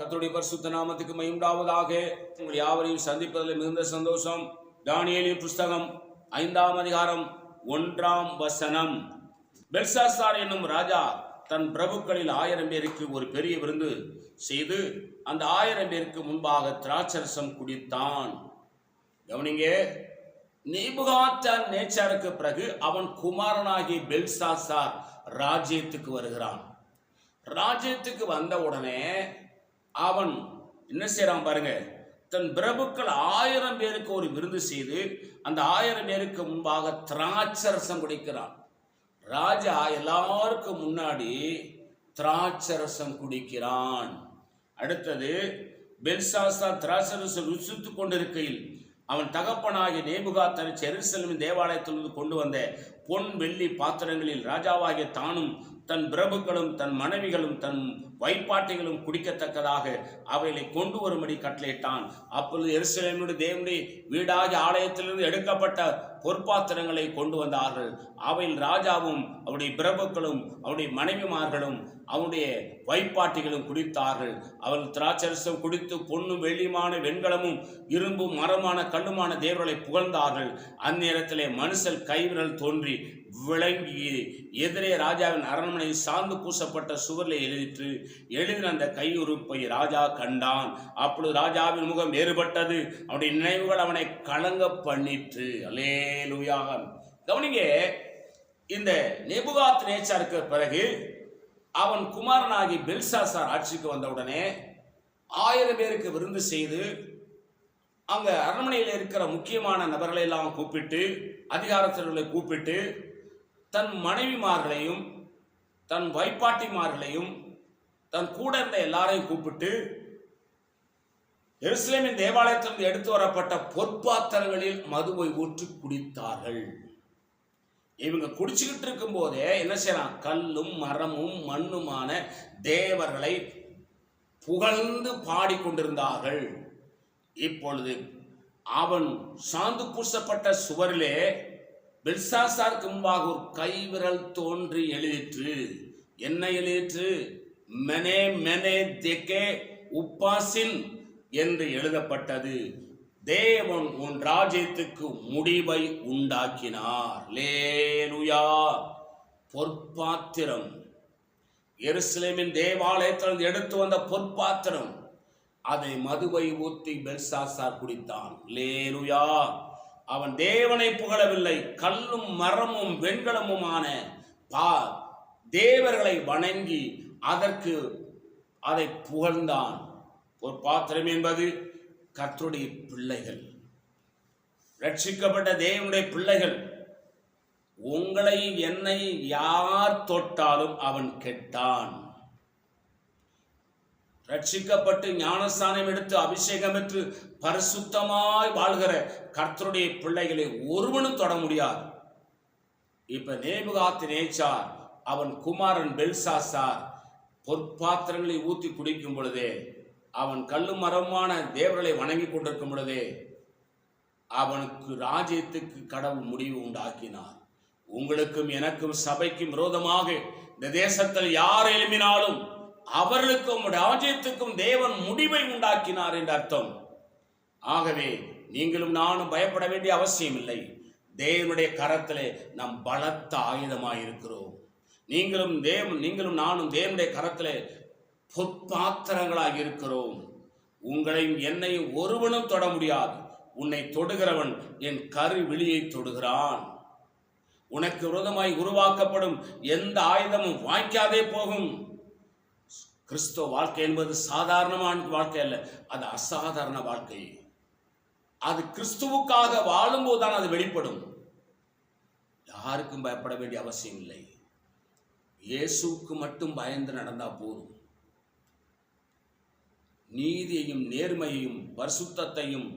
கர்த்தருடைய பரிசுத்த நாமத்துக்கு மகிமையுண்டாவதாக. உங்கள் யாவரையும் சந்திப்பதில் மிகுந்த சந்தோஷம். தானியேலின் புஸ்தகம் 5ஆம் அதிகாரம் 1ஆம் வசனம். பெல்சாசார் என்னும் ராஜா தன் பிரபுக்களில் 1000 பேருக்கு ஒரு பெரிய விருந்து செய்து அந்த 1000 பேருக்கு முன்பாக திராட்சரசம் குடித்தான். கவனிங்க, நேபுகாத்நேச்சாருக்கு நேச்சாருக்கு பிறகு அவன் குமாரனாகி பெல்சாசார் ராஜ்யத்துக்கு வருகிறான். ராஜ்யத்துக்கு வந்த உடனே அவன் என்ன செய்யறான் பாருங்க, தன் பிரபுக்கள் 1000 பேருக்கு ஒரு விருந்து செய்து அந்த 1000 பேருக்கு முன்பாக திராட்சரசம் குடிக்கிறான். ராஜா எல்லாருக்கும் முன்னாடி திராட்சரசம் குடிக்கிறான். அடுத்தது, பெல்சாசார் திராட்சரசம் ருசித்து கொண்டிருக்கையில் அவன் தகப்பனாகிய நேபுகாத்நேச்சார் எருசலேமின் தேவாலயத்திலிருந்து கொண்டு வந்த பொன் வெள்ளி பாத்திரங்களில் ராஜாவாகிய தானும் தன் பிரபுக்களும் தன் மனைவிகளும் தன் வைப்பாட்டிகளும் குடிக்கத்தக்கதாக அவைகளை கொண்டு வரும்படி கட்டளையிட்டான். அப்பொழுது எருசலேமுடைய தேவனுடைய வீடாகிய ஆலயத்திலிருந்து எடுக்கப்பட்ட பொற்பாத்திரங்களை கொண்டு வந்தார்கள். அவையில் ராஜாவும் அவருடைய பிரபுக்களும் அவருடைய மனைவிமார்களும் அவனுடைய வைப்பாட்டிகளும் குடித்தார்கள். அவர்கள் திராட்சரசம் குடித்து பொன்னும் வெள்ளியுமான வெண்கலமும் இரும்பும் மரமான கல்லுமான தேவர்களை புகழ்ந்தார்கள். அந்நேரத்திலே மனுஷன் கைவிரல் தோன்றி விளங்கி எதிரே ராஜாவின் அரண்மனை சாந்து பூசப்பட்ட சுவரில் எழுதின அந்த கையுறுப்பை ராஜா கண்டான். அப்பொழுது ராஜாவின் முகம் வேறுபட்டது, அவனுடைய நினைவுகள் அவனை கலங்க பண்ணிற்று. அல்லேலூயா. கவனிங்க, இந்த நேபுகாத்நேச்சாருக்கு பிறகு அவன் குமாரனாகி பெல்சாசார் ஆட்சிக்கு வந்தவுடனே 1000 பேருக்கு விருந்து செய்து அங்க அரண்மனையில் இருக்கிற முக்கியமான நபர்களை எல்லாம் கூப்பிட்டு, அதிகாரத்தவர்களை கூப்பிட்டு, தன் மனைவிமார்களையும் தன் வைப்பாட்டிமார்களையும் தன் கூட இருந்த எல்லாரையும் கூப்பிட்டு எருசலேமின் தேவாலயத்திலிருந்து எடுத்து வரப்பட்ட பொற்பாத்திரங்களில் மதுவை ஊற்றி குடித்தார்கள். இவங்க குடிச்சுக்கிட்டு இருக்கும் போதே என்ன செய்யறான், கல்லும் மரமும் மண்ணுமான தேவர்களை புகழ்ந்து பாடிக்கொண்டிருந்தார்கள். இப்பொழுது அவன் சாந்து பூசப்பட்ட சுவரிலே பெல்சாசாருக்கு முன்பாக ஒரு கைவிரல் தோன்றி எழுதிற்று. என்ன எழுதிற்று? மெனே மெனே தெக்கே உப்பாசின் என்று எழுதப்பட்டது. தேவன் உன் ராஜ்யத்துக்கு முடிவை உண்டாக்கினார். லேலுயா. பொற்பாத்திரம், எருசலேமின் தேவாலயத்திலிருந்து எடுத்து வந்த பொற்பாத்திரம், அதை மதுவை ஊற்றி பெல்சாசார் குடித்தான். லேலுயா. அவன் தேவனை புகழவில்லை, கல்லும் மரமும் வெண்கலமுமான தேவர்களை வணங்கி அதை புகழ்ந்தான். பொற்பாத்திரம் என்பது கர்த்தருடைய பிள்ளைகள், ரட்சிக்கப்பட்ட தேவனுடைய பிள்ளைகள். உங்களை என்னை யார் தொட்டாலும் அவன் கெட்டான். ரட்சிக்கப்பட்டு ஞானஸ்நானம் எடுத்து அபிஷேகம் பெற்று பரிசுத்தமாய் வாழ்கிற கர்த்தருடைய பிள்ளைகளை ஒருவனும் தொட முடியாது. இப்ப நேபுகாத்நேச்சார் அவன் குமாரன் பெல்சாசார் பொற்பாத்திரங்களை ஊற்றி குடிக்கும் பொழுதே, அவன் கல்லு மரமான தேவர்களை வணங்கி கொண்டிருக்கும் பொழுதே அவனுக்கு ராஜ்யத்துக்கு கடவுள் முடிவு உண்டாக்கினார். உங்களுக்கும் எனக்கும் சபைக்கும் விரோதமாக இந்த தேசத்தில் யார் எழுப்பினாலும் அவர்களுக்கும் ராஜ்யத்துக்கும் தேவன் முடிவை உண்டாக்கினார் என்று அர்த்தம். ஆகவே நீங்களும் நானும் பயப்பட வேண்டிய அவசியம் இல்லை. தேவனுடைய கரத்திலே நாம் பலத்த ஆயுதமாயிருக்கிறோம். நீங்களும் நானும் தேவனுடைய கரத்திலே பொற்பாத்திரங்களாக இருக்கிறோம். உங்களையும் என்னையும் ஒருவனும் தொட முடியாது. உன்னை தொடுகிறவன் என் கருவிழியை தொடுகிறான். உனக்கு விரோதமாய் உருவாக்கப்படும் எந்த ஆயுதமும் வாய்க்காதே போகும். கிறிஸ்துவ வாழ்க்கை என்பது சாதாரணமான வாழ்க்கை அல்ல, அது அசாதாரண வாழ்க்கை. அது கிறிஸ்துவுக்காக வாழும்போதுதான் அது வெளிப்படும். யாருக்கும் பயப்பட வேண்டிய அவசியம் இல்லை. இயேசுவுக்கு மட்டும் பயந்து நடந்தா போதும். நீதியையும் நேர்மையையும் பரிசுத்தத்தையும்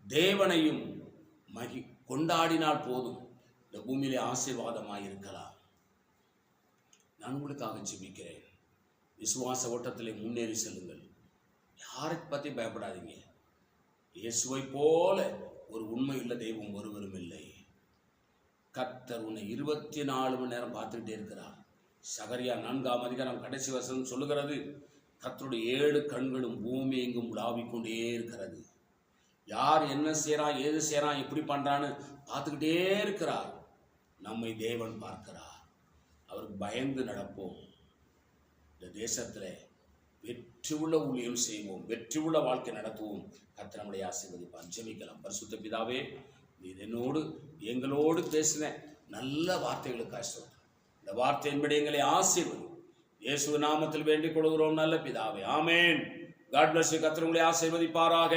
தேவனையும் கொண்டாடினால் போதும், இந்த பூமியிலே ஆசீர்வாதமாக இருக்கலாம். நான் உங்களுக்காக ஜெபிக்கிறேன். விசுவாச ஓட்டத்திலே முன்னேறி செல்லுங்கள். யாருக்கு பற்றி பயப்படாதீங்க. இயேசுவை போல ஒரு உண்மையுள்ள தெய்வம் ஒருவரும் இல்லை. கர்த்தர் உன்னை 24 மணி நேரம் பார்த்துக்கிட்டே இருக்கிறார். சகரியா 4ஆம் அதிகாரம் கடைசி வசனம் சொல்லுகிறது, கர்த்தருடைய 7 கண்களும் பூமி எங்கும் உலாவிக்கொண்டே இருக்கிறது. யார் என்ன செய்கிறான், ஏது செய்கிறான், எப்படி பண்ணுறான்னு பார்த்துக்கிட்டே இருக்கிறார். நம்மை தேவன் பார்க்கிறார். அவருக்கு பயந்து நடப்போம். இந்த தேசத்தில் வெற்றி உள்ள ஊழியம் செய்வோம், வெற்றி உள்ள வாழ்க்கை நடத்துவோம். கர்த்தர் நம்முடைய ஆசீர்வதிப்பார். ஜெபிக்கலாம். பரிசுத்த பிதாவே, நீர் என்னோடு எங்களோடு பேசின நல்ல வார்த்தைகளுக்காக சொல்றேன். இந்த வார்த்தையின்படி எங்களை ஆசீர்வதி. இயேசு நாமத்தில் வேண்டிக் கொள்கிறோம் நல்ல பிதாவே. ஆமேன். God bless you. கர்த்தர் உங்களை ஆசீர்வதிப்பாராக.